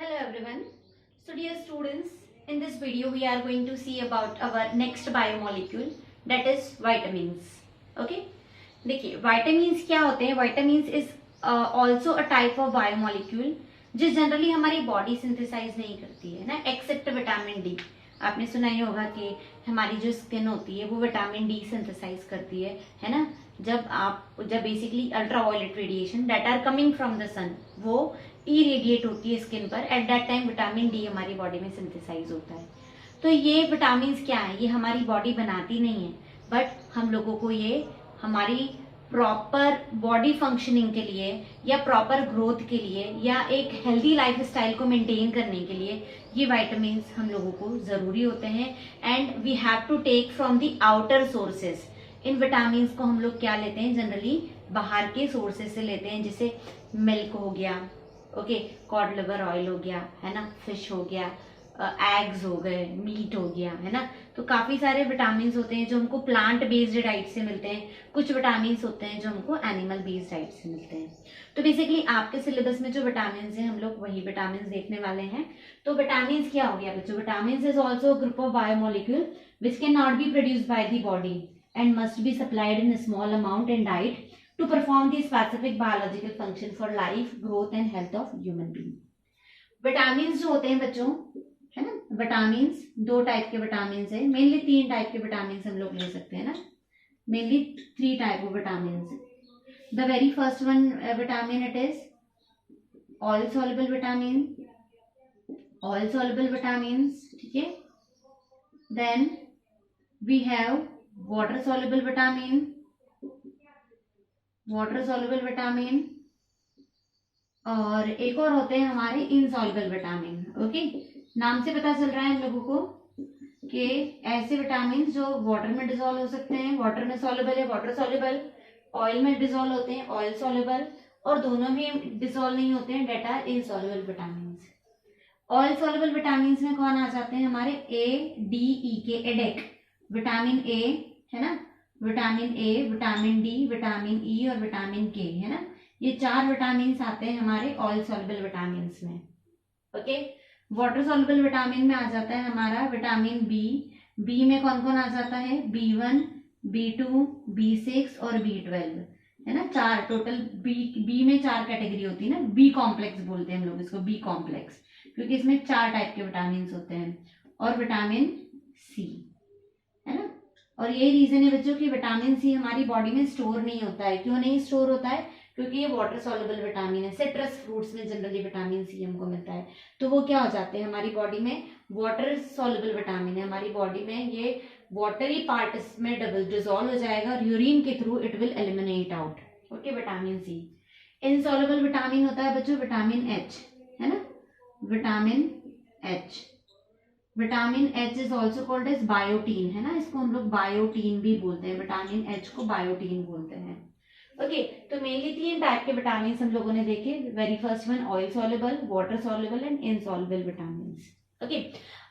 Hello everyone. So dear students, in this video we are going to see about our next biomolecule, that is vitamins. Okay? देखिए vitamins क्या होते हैं? Vitamins is also a type of biomolecule जो generally हमारी body synthesise नहीं करती है ना, एक्सेप्ट विटामिन डी. आपने सुना ही होगा कि हमारी जो स्किन होती है वो विटामिन डी सिंथेसाइज करती है ना. जब basically ultraviolet radiation that are coming from the sun वो इरेडिएट होती है स्किन पर, at that time vitamin D हमारी बॉडी में सिंथेसाइज होता है. तो ये विटामिन क्या है? ये हमारी बॉडी बनाती नहीं है, बट हम लोगों को ये हमारी प्रॉपर बॉडी फंक्शनिंग के लिए या प्रॉपर ग्रोथ के लिए या एक हेल्दी लाइफ स्टाइल को मेंटेन करने के लिए ये विटामिन हम लोगों को जरूरी होते हैं. And we have to take from the outer sources. इन विटामिन को हम लोग क्या लेते हैं? जनरली बाहर के सोर्सेस से लेते हैं, जैसे मिल्क हो गया, ओके, कॉड लिवर ऑयल हो गया, है ना, फिश हो गया, एग्स हो गए, मीट हो गया, है ना. तो काफी सारे विटामिन होते हैं जो हमको प्लांट बेस्ड डाइट से मिलते हैं, कुछ विटामिन होते हैं जो हमको एनिमल बेस्ड डाइट से मिलते हैं. तो बेसिकली आपके सिलेबस में जो विटामिन है हम लोग वही विटामिन देखने वाले हैं. तो विटामिन क्या हो गया बच्चों? Vitamin is also group of biomolecule which can not be produced by the body and must be supplied in small amount in diet to perform the specific biological function for life, growth and health of human being. Vitamins जो होते हैं बच्चों, है ना, vitamins दो type के vitamins है, mainly तीन टाइप के विटामिन्स हम लोग ले सकते हैं ना, mainly 3 type of vitamins. The very first one vitamin it is oil soluble vitamin, oil soluble vitamins, ठीक है. Then we have water soluble vitamin, water soluble vitamin, और एक और होते हैं हमारे इनसॉल्युबल विटामिन. ओके, नाम से पता चल रहा है हम लोगों को कि ऐसे विटामिन जो वाटर में डिसॉल्व हो सकते हैं, वाटर में सॉल्युबल है वाटर सॉल्युबल, ऑयल में डिसॉल्व होते हैं ऑयल सॉल्युबल, और दोनों में डिसॉल्व नहीं होते हैं, that are insoluble vitamin. Oil soluble vitamin में कौन आ जाते हैं? हमारे ए डी ई के, एडेक, विटामिन ए, है ना, vitamin A, vitamin D, vitamin E और विटामिन के, है ना. ये 4 विटामिन आते हैं हमारे ऑयल सॉल्युबल विटामिन में. ओके, वाटर सॉल्युबल विटामिन में आ जाता है हमारा विटामिन बी. बी में कौन कौन आ जाता है? B1, B2, B6 और B12, है ना. 4 टोटल. बी में 4 कैटेगरी होती है ना, बी कॉम्प्लेक्स बोलते हैं हम लोग इसको, बी कॉम्प्लेक्स, क्योंकि इसमें 4 टाइप के विटामिन होते हैं. और विटामिन सी, है ना. और यही रीजन है बच्चों कि विटामिन सी हमारी बॉडी में स्टोर नहीं होता है. क्यों नहीं स्टोर होता है? क्योंकि ये वाटर सॉल्युबल विटामिन है. सिट्रस फ्रूट्स में जनरली विटामिन सी हमको मिलता है. तो वो क्या हो जाते हैं हमारी बॉडी में? वाटर सॉल्युबल विटामिन है हमारी बॉडी में, ये वाटरी पार्ट में डबल डिसॉल्व हो जाएगा और यूरिन के through it will eliminate out. Okay, vitamin C. Insoluble vitamin होता है बच्चों विटामिन एच, है ना, vitamin H. Vitamin H is also called as biotin, है ना, इसको हम लोग बायोटीन भी बोलते हैं, विटामिन एच को बायोटीन बोलते हैं. ओके, तो मेनली 3 टाइप के विटामिन हम लोगों ने देखे. Very first one oil soluble, water soluble and insoluble vitamin. Okay,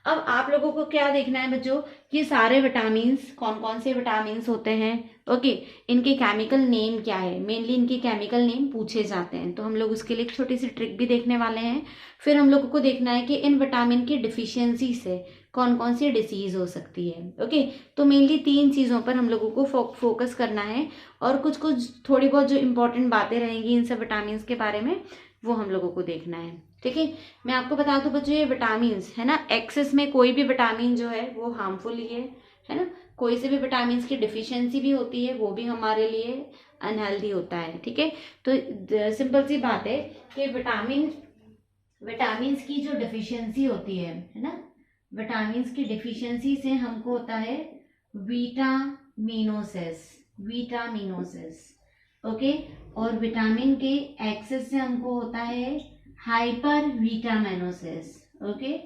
अब आप लोगों को क्या देखना है बच्चों कि सारे विटामिन कौन कौन से विटामिन होते हैं. ओके, इनके केमिकल नेम क्या है? मेनली इनके केमिकल नेम पूछे जाते हैं, तो हम लोग उसके लिए एक छोटी सी ट्रिक भी देखने वाले हैं. फिर हम लोगों को देखना है कि इन विटामिन की डिफिशियंसी से कौन कौन सी डिसीज हो सकती है. ओके, तो मेनली 3 चीज़ों पर हम लोगों को फोकस करना है, और कुछ कुछ थोड़ी बहुत जो इंपॉर्टेंट बातें रहेंगी इन सब विटामिन के बारे में वो हम लोगों को देखना है. ठीक है, मैं आपको बता दूं बच्चों, ये विटामिन है ना, एक्सेस में कोई भी विटामिन जो है वो हार्मफुल ही है ना. कोई से भी विटामिन की डिफिशियंसी भी होती है वो भी हमारे लिए अनहेल्दी होता है. ठीक है, तो सिंपल सी बात है कि विटामिन की जो डिफिशियंसी होती है ना, विटामिन की डिफिशियंसी से हमको होता है विटामिनोसिस. ओके, और विटामिन के एक्सेस से हमको होता है हाइपर विटामिनोसिस. ओके,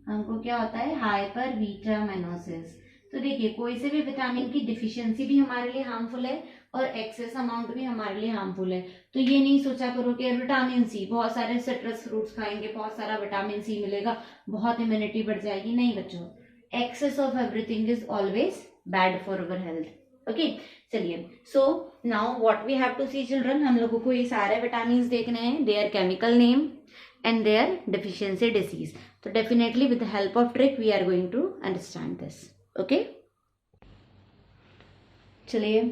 हमको क्या होता है? Hyper vitaminosis. तो देखिए, कोई से भी विटामिन की डिफिशियंसी भी हमारे लिए हार्मफुल है और एक्सेस अमाउंट भी हमारे लिए हार्मफुल है. तो ये नहीं सोचा करो कि विटामिन सी, बहुत सारे सिट्रस फ्रूट्स खाएंगे बहुत सारा विटामिन सी मिलेगा, बहुत इम्यूनिटी बढ़ जाएगी. नहीं बच्चों, excess of everything is always bad for our health. Okay, चलिए, so now what we have to see children, हम लोगों को ये सारे विटामिन देखने हैं. Their chemical name, and their deficiency disease. So definitely with the help of trick we are going to understand this. Okay. चलिए,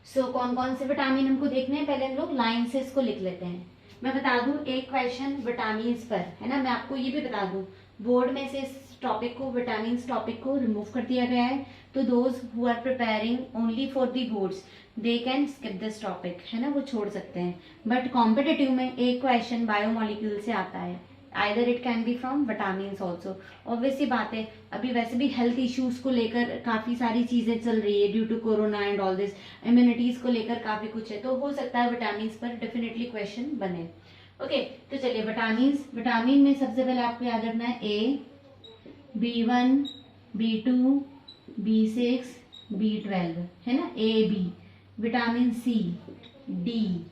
सो कौन कौन से विटामिन हमको देखने हैं, पहले हम लोग लाइन से इसको लिख लेते हैं. मैं बता दूं एक क्वेश्चन विटामिन पर है ना, मैं आपको ये भी बता दूं बोर्ड में से इस टॉपिक को, विटामिन टॉपिक को रिमूव कर दिया गया है. तो those who are preparing only for the boards they can skip this topic, है ना, वो छोड़ सकते हैं. बट कॉम्पिटिटिव में एक क्वेश्चन बायोमोलिक्यूल से आता है, either it can be from vitamin also. Obvious सी बात है, अभी वैसे भी हेल्थ इश्यूज को लेकर काफी सारी चीजें चल रही है due to corona and all this, immunities को लेकर काफी कुछ है, तो हो सकता है विटामिन पर डेफिनेटली क्वेश्चन बने. ओके, तो चलिए विटामिन में सबसे पहले आपको याद रखना है ए, B1, B2, B6, B12, है ना, A B. Vitamin C, D,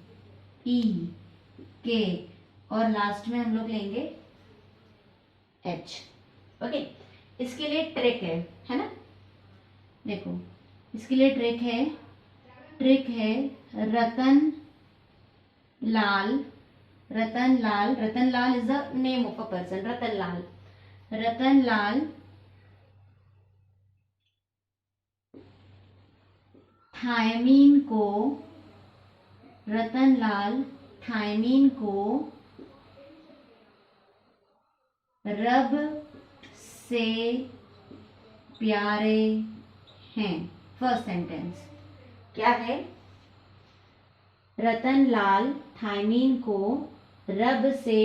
E, K, और लास्ट में हम लोग लेंगे एच. ओके, इसके लिए ट्रिक है ना, देखो इसके लिए ट्रिक है Ratan Lal is the name of a person. Ratan Lal thiamine को रब से प्यारे हैं. फर्स्ट सेंटेंस क्या है, रतन लाल थायमीन को रब से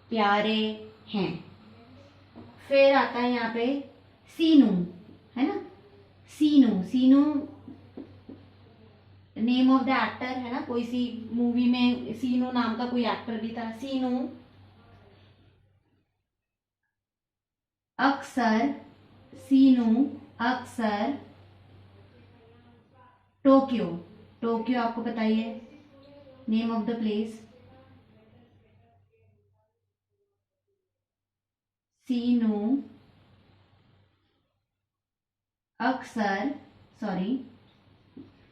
प्यारे हैं. फिर आता है यहाँ पे सीनू, है ना, सीनू नेम ऑफ द एक्टर, है ना, कोई सी मूवी में सीनू नाम का कोई एक्टर भी था. सीनू अक्सर टोक्यो आपको पता ही है, नेम ऑफ द प्लेस. सीनू अक्सर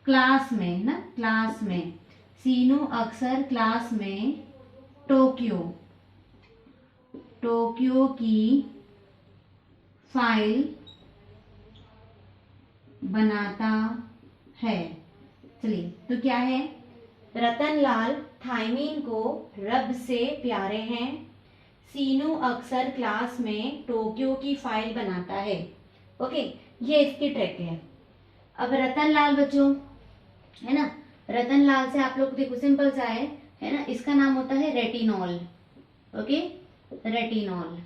क्लास में सीनू अक्सर क्लास में टोक्यो की फाइल बनाता है. चलिए, तो क्या है, रतन लाल थायमीन को रब से प्यारे हैं, सीनू अक्सर क्लास में टोक्यो की फाइल बनाता है. ओके, ये इसकी ट्रिक है. अब रतन लाल बच्चों, है ना, रतन लाल से आप लोग देखो सिंपल सा है ना, इसका नाम होता है रेटिनॉल. ओके, रेटिनॉल,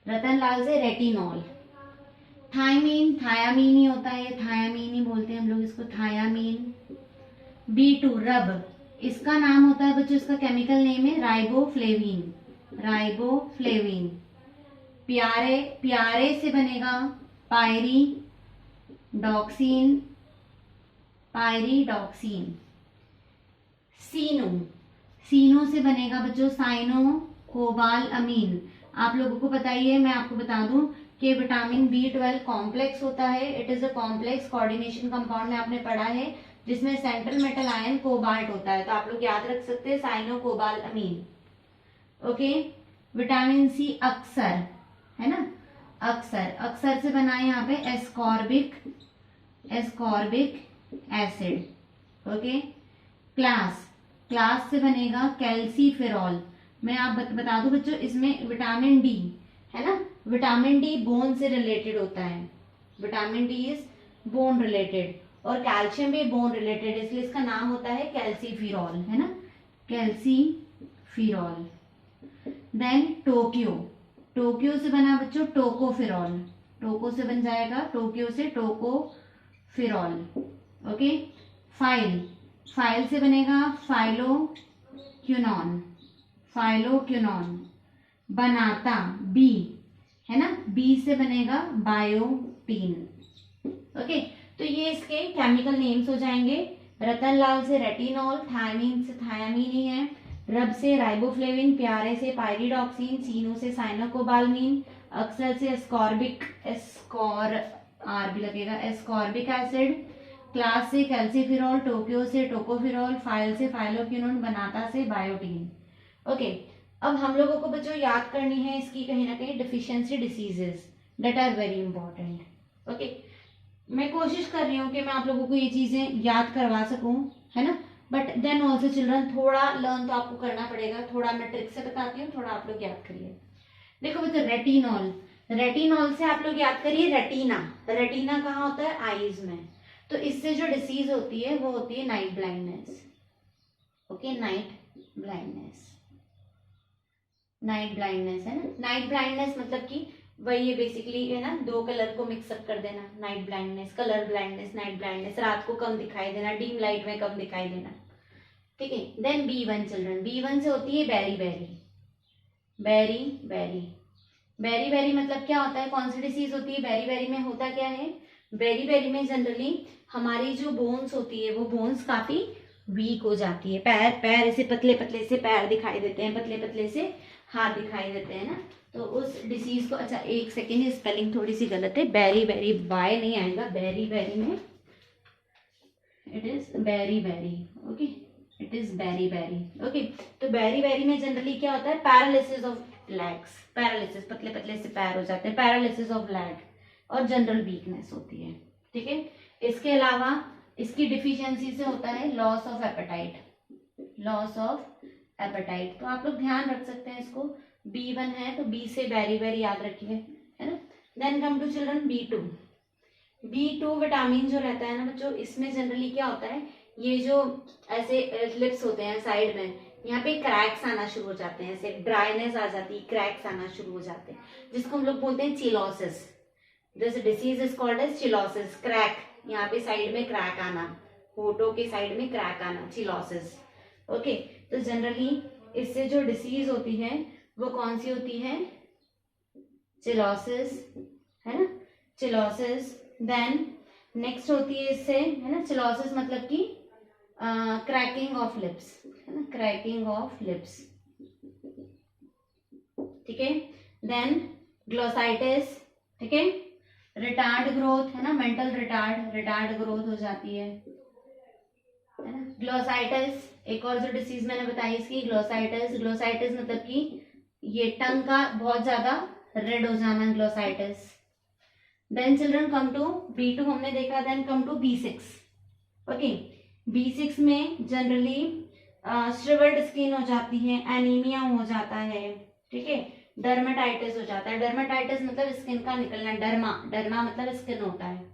रतन लाल से रेटिनॉल. थायामीन ही होता है, थायामीन ही बोलते हैं हम लोग इसको, थायामीन. B2 रब, इसका नाम होता है बच्चों, इसका केमिकल नेम है राइबोफ्लेविन. प्यारे से बनेगा पायरीडॉक्सिन. सीनो से बनेगा बच्चों साइनो कोबाल अमीन. आप लोगों को पता ही है, मैं आपको बता दूं कि विटामिन B12 कॉम्प्लेक्स होता है. It is a complex coordination compound में आपने पढ़ा है, जिसमें सेंट्रल मेटल आयन कोबाल्ट होता है, तो आप लोग याद रख सकते हैं साइनो कोबाल अमीन. ओके, विटामिन सी अक्सर, है ना, अक्सर से बना है यहाँ पे एस्कॉर्बिक एसिड. ओके, क्लास से बनेगा कैल्सीफेरॉल. मैं आप बता दूं बच्चों, इसमें विटामिन डी, है ना, विटामिन डी बोन से रिलेटेड होता है, vitamin D is bone related, और कैल्शियम भी बोन रिलेटेड, इसलिए इसका नाम होता है कैल्सीफिरॉल, है ना, कैल्सीफिरॉल. देन टोक्यो से बना बच्चों टोकोफिरॉल. टोको से बन जाएगा, टोक्यो से टोकोफिरॉल. ओके, फाइल से बनेगा फाइलोक्यूनॉन. बनाता बी, है ना, बी से बनेगा बायोटीन. ओके, तो ये इसके केमिकल नेम्स हो जाएंगे. रतन लाल से रेटिनॉल, थायमीन से थायामीन ही है, रब से राइबोफ्लेविन, प्यारे से पायरिडॉक्सिन, सीनो से साइनोकोबालमीन, अक्सर से एस्कॉर्बिक एसिड, क्लास से कैल्सीफिरॉल, टोक्यो से टोकोफिरॉल, फाइल से फाइलोक्विनोन, बनाता से बायोटीन. ओके, अब हम लोगों को बच्चों याद करनी है इसकी कहीं ना कहीं deficiency diseases that are very important. Okay, मैं कोशिश कर रही हूँ कि मैं आप लोगों को ये चीजें याद करवा सकूं, है ना, बट देन ऑल्सो चिल्ड्रन थोड़ा लर्न तो आपको करना पड़ेगा। थोड़ा मैं ट्रिक से बताती हूँ, थोड़ा आप लोग याद करिए। देखो बच्चों, रेटिनॉल, रेटिनॉल से आप लोग याद करिए रेटिना। रेटिना कहाँ होता है? आईज में। तो इससे जो डिसीज होती है वो होती है night blindness. Okay, night blindness, night blindness है ना। नाइट ब्लाइंडनेस मतलब कि वही है बेसिकली, है ना, दो कलर को मिक्सअप कर देना। Night blindness, colour blindness, night blindness, रात को कम दिखाई देना, डीम लाइट में कम दिखाई देना। ठीक है, देन B1 चिल्ड्रन, B1 से होती है berry berry, berry berry. Berry berry मतलब क्या होता है? कौन सी डिसीज होती है बेरी बेरी में? होता क्या है बेरी बेरी में? जनरली हमारी जो बोन्स होती है वो बोन्स काफी वीक हो जाती है। पैर पैर ऐसे पतले पतले से पैर दिखाई देते हैं, पतले पतले से हाथ दिखाई देते हैं ना। तो उस डिसीज को, अच्छा एक सेकेंड, स्पेलिंग थोड़ी सी गलत है, बेरी बेरी बाय नहीं आएगा, बेरी बेरी में it is beriberi. Okay, it is beriberi. Okay, तो बेरी बेरी में जनरली क्या होता है? पैरालिसिस ऑफ लेग्स, पैरालिसिस, पतले पतले से पैर हो जाते हैं, पैरालिसिस ऑफ लेग, और जनरल वीकनेस होती है। ठीक है, इसके अलावा इसकी डिफिशियंसी से होता है loss of appetite, loss of appetite. तो आप लोग ध्यान रख सकते हैं इसको। B1 है तो B से बेरी बेरी याद रखिए, है ना। Then come to children B2। B2 vitamin जो रहता है ना बच्चों, इसमें जनरली क्या होता है? ये जो ऐसे लिप्स होते हैं साइड में, यहाँ पे क्रैक्स आना शुरू हो जाते हैं, ऐसे ड्राइनेस आ जाती है, क्रैक्स आना शुरू हो जाते हैं, जिसको हम लोग बोलते हैं cheilosis. This disease is called as cheilosis, crack, यहाँ पे साइड में क्रैक आना, होठों के साइड में क्रैक आना, चिलोसिस। ओके, तो जनरली इससे जो डिसीज होती है वो कौन सी होती है? चिलोसिस, है ना, चिलोसिस। देन नेक्स्ट होती है इससे, है ना, चिलोसिस मतलब कि क्रैकिंग ऑफ लिप्स, है ना, क्रैकिंग ऑफ लिप्स। ठीक है, देन ग्लोसाइटिस, ठीक है, रिटार्ड ग्रोथ, है ना, मेंटल रिटार्ड, रिटार्ड ग्रोथ हो जाती है ना। ग्लोसाइटिस, एक और जो डिसीज मैंने बताई इसकी, ग्लोसाइटिस। ग्लोसाइटिस मतलब कि ये टंग का बहुत ज्यादा रेड हो जाना, glossitis. Then children come to B2 हमने देखा, then come to B6। Okay, B6 में जनरली श्रिवल्ड स्किन हो जाती है, एनीमिया हो जाता है, ठीक है, डर्मेटाइटिस हो जाता है। डर्मेटाइटिस मतलब स्किन का निकलना, डर्मा, डर्मा मतलब स्किन होता है।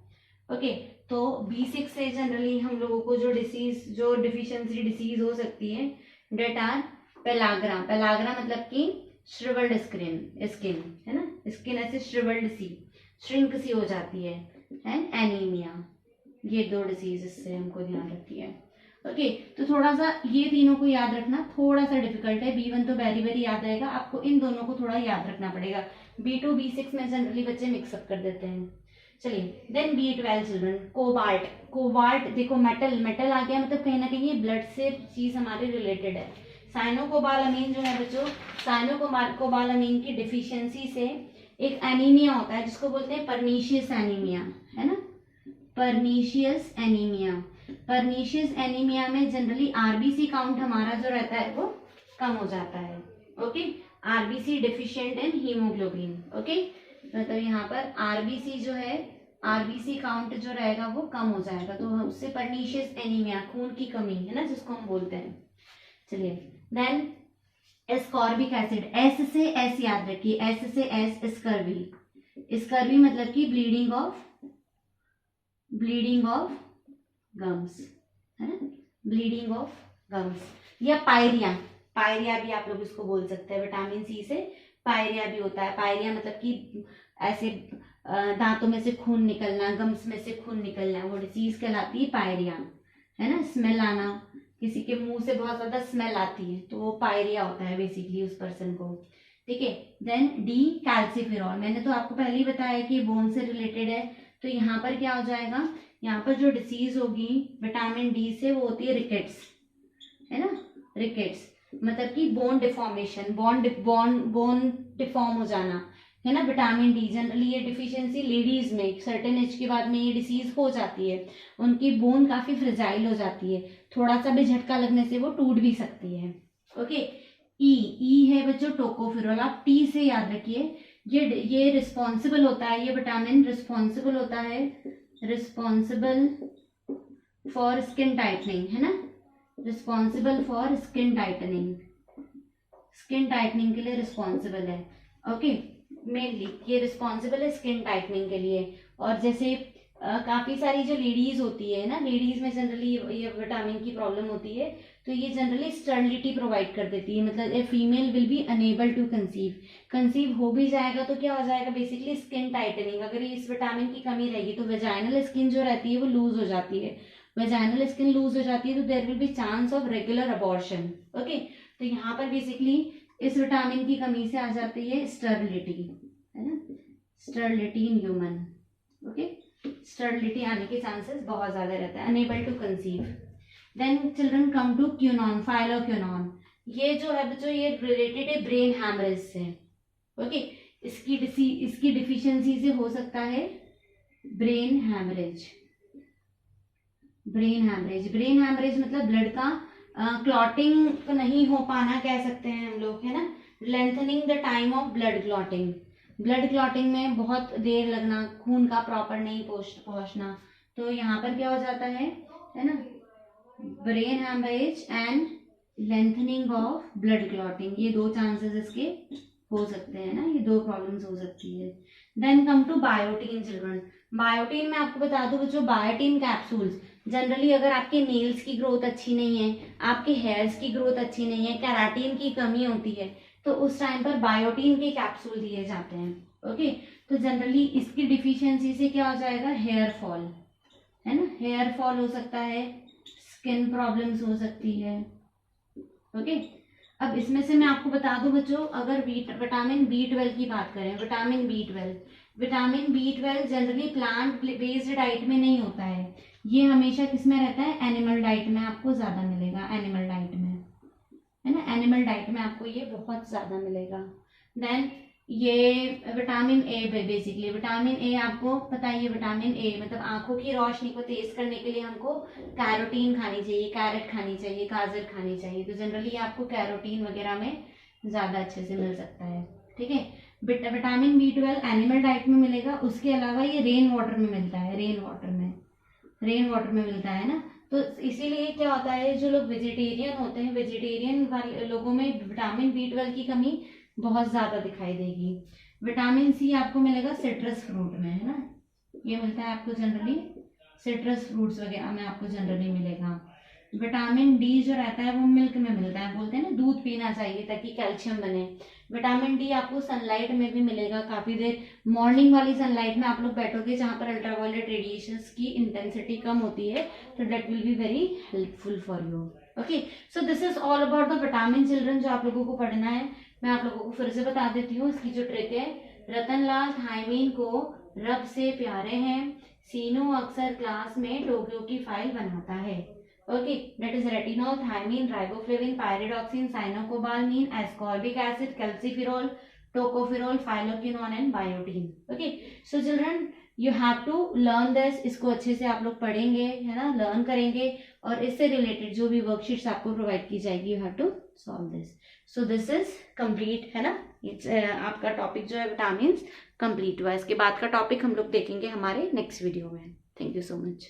ओके, तो B6 से जनरली हम लोगों को जो डिसीज, जो डिफिशियंसी डिसीज हो सकती है, डेट आर पेलाग्रा। पेलाग्रा मतलब कि श्रिवल्ड स्किन, स्किन, है ना, स्किन ऐसे श्रिवल्ड सी, श्रिंक सी हो जाती है, एंड एनीमिया। ये दो डिसीज इससे हमको ध्यान रखती है। ओके, तो थोड़ा सा ये तीनों को याद रखना थोड़ा सा डिफिकल्ट है। B1 तो वेरी वेरी याद रहेगा, आपको इन दोनों को थोड़ा याद रखना पड़ेगा। B2 B6 में जनरली बच्चे मिक्सअप कर देते हैं। चलिए, then B12 children, cobalt. Cobalt देखो, मेटल, मेटल आ गया मतलब कहीं ना कहीं ये ब्लड से चीज हमारे रिलेटेड है। साइनोकोबालामीन जो है बच्चों, साइनोकोबालामीन की डिफिशियंसी से एक एनीमिया होता है जिसको बोलते हैं परनीशियस एनीमिया, है ना, परनीशियस एनीमिया। परनीशियस एनीमिया में जनरली आरबीसी काउंट हमारा जो रहता है वो कम हो जाता है। ओके, आरबीसी डिफिशिएंट इन हीमोग्लोबिन। ओके, मतलब यहाँ पर आरबीसी जो है, आरबीसी काउंट जो रहेगा वो कम हो जाएगा, तो उससे परनीशियस एनीमिया, खून की कमी, है ना, जिसको हम बोलते हैं। चलिए, देन एस्कॉर्बिक एसिड, एस से एस याद रखिए, एस से एस, स्कर्वी। स्कर्वी मतलब कि bleeding of, bleeding of gums, है ना, ब्लीडिंग ऑफ गम्स, या पायरिया, पायरिया भी आप लोग इसको बोल सकते हैं। विटामिन सी से पायरिया भी होता है। पायरिया मतलब कि ऐसे दांतों में से खून निकलना, गम्स में से खून निकलना, वो डिसीज कहलाती है पायरिया, है ना। स्मेल आना, किसी के मुंह से बहुत ज्यादा स्मेल आती है तो वो पायरिया होता है बेसिकली उस पर्सन को। ठीक है, देन डी कैल्सिफेरॉल, मैंने तो आपको पहले ही बताया कि बोन से रिलेटेड है, तो यहाँ पर क्या हो जाएगा, यहाँ पर जो डिसीज होगी विटामिन डी से वो होती है रिकेट्स, है ना, रिकेट्स मतलब कि बोन डिफॉर्मेशन, बोन डिफॉर्म हो जाना, है ना। विटामिन डी जनरली ये डिफिशियंसी लेडीज में सर्टेन एज के बाद में ये डिसीज हो जाती है, उनकी बोन काफी फ्रेजाइल हो जाती है, थोड़ा सा भी झटका लगने से वो टूट भी सकती है। ओके, ई है बच्चों टोकोफेरोल, आप टी से याद रखिए। ये रिस्पॉन्सिबल होता है, ये विटामिन रिस्पॉन्सिबल होता है, रिस्पॉन्सिबल फॉर स्किन टाइटनिंग, है ना, responsible for skin tightening, skin tightening के लिए रिस्पॉन्सिबल है। ओके, मेनली ये रिस्पॉन्सिबल है स्किन टाइटनिंग के लिए। और जैसे काफी सारी जो लेडीज होती है ना, लेडीज में जनरली ये विटामिन की प्रॉब्लम होती है, तो ये जनरली स्टर्लिटी प्रोवाइड कर देती है, मतलब a female will be unable to conceive हो भी जाएगा तो क्या हो जाएगा, बेसिकली स्किन टाइटनिंग। अगर इस विटामिन की कमी रहेगी तो वेजाइनल स्किन जो रहती है वो लूज हो जाती है, वेजाइनल स्किन लूज हो जाती है तो there will be chance of regular abortion. Okay, तो यहाँ पर बेसिकली इस विटामिन की कमी से आ जाती है स्टर्लिटी, है ना, sterility in human. Okay, sterility आने के चांसेस बहुत ज्यादा रहता है, unable to conceive. Then children come to quinone, phylloquinone. ये जो है बच्चों ये रिलेटेड है ब्रेन हैमरेज से। ओके, इसकी डिफिशियंसी से हो सकता है ब्रेन हैमरेज। ब्रेन हैमरेज मतलब ब्लड का क्लॉटिंग नहीं हो पाना कह सकते हैं हम लोग, है ना, lengthening the time of blood clotting, blood clotting में बहुत देर लगना, खून का प्रॉपर नहीं पहुंचना, तो यहाँ पर क्या हो जाता है ना, brain haemorrhage and lengthening of blood clotting, ये दो चांसेस इसके हो सकते हैं ना, ये दो प्रॉब्लम्स हो सकती है। Then come to biotin children. Biotin में आपको बता दूं बच्चों, बायोटीन कैप्सूल्स जनरली अगर आपके नेल्स की ग्रोथ अच्छी नहीं है, आपके हेयर्स की ग्रोथ अच्छी नहीं है, कैराटीन की कमी होती है, तो उस टाइम पर बायोटीन के कैप्सूल दिए जाते हैं। ओके, तो जनरली इसकी डिफिशियंसी से क्या हो जाएगा, हेयर फॉल, है ना, हेयर फॉल हो सकता है, स्किन प्रॉब्लम्स हो सकती है। ओके, अब इसमें से मैं आपको बता दूं बच्चों, अगर विटामिन B12 की बात करें, vitamin B12 generally plant based diet में नहीं होता है, ये हमेशा किस में रहता है, एनिमल डाइट में आपको ज्यादा मिलेगा, एनिमल डाइट में, है ना, एनिमल डाइट में आपको ये बहुत ज्यादा मिलेगा। देन ये vitamin A, basically vitamin A आपको पता है, ये विटामिन ए मतलब आंखों की रोशनी को तेज करने के लिए हमको कैरोटीन खानी चाहिए, कैरेट खानी चाहिए, गाजर खानी चाहिए, तो जनरली आपको कैरोटीन वगैरह में ज्यादा अच्छे से मिल सकता है। ठीक है, विटामिन B12 एनिमल डाइट में मिलेगा, उसके अलावा ये रेन वाटर में मिलता है, रेन वाटर में मिलता है ना, तो इसीलिए क्या होता है, जो लोग वेजिटेरियन होते हैं, वेजिटेरियन वाले लोगों में विटामिन B12 की कमी बहुत ज्यादा दिखाई देगी। विटामिन सी आपको मिलेगा सिट्रस फ्रूट में, है ना, ये मिलता है आपको जनरली सिट्रस फ्रूट्स वगैरह में आपको जनरली मिलेगा। विटामिन डी जो रहता है वो मिल्क में मिलता है, बोलते हैं ना दूध पीना चाहिए ताकि कैल्शियम बने। विटामिन डी आपको सनलाइट में भी मिलेगा, काफी देर मॉर्निंग वाली सनलाइट में आप लोग बैठोगे जहां पर अल्ट्रावायलेट रेडिएशंस की इंटेंसिटी कम होती है, तो that will be very helpful for you. Okay, so this is all about the vitamin children, जो आप लोगों को पढ़ना है। मैं आप लोगों को फिर से बता देती हूँ इसकी जो ट्रिक है। रतनलाल थायमीन को रब से प्यारे हैं, सीनू अक्सर क्लास में टोक्यो की फाइल बनाता है। Okay, that is retinol, thiamine, riboflavin, pyridoxine, cyanocobalamin, ascorbic acid, calciferol, tocopherol, phylloquinone and biotin. Okay, so children you have to learn this, इसको अच्छे से आप लोग पढ़ेंगे, है ना, लर्न करेंगे, और इससे रिलेटेड जो भी वर्कशीट्स आपको प्रोवाइड की जाएगी you have to solve this. So this is complete, है ना, आपका टॉपिक जो है विटामिन कंप्लीट हुआ। इसके बाद का टॉपिक हम लोग देखेंगे हमारे नेक्स्ट वीडियो में। Thank you so much.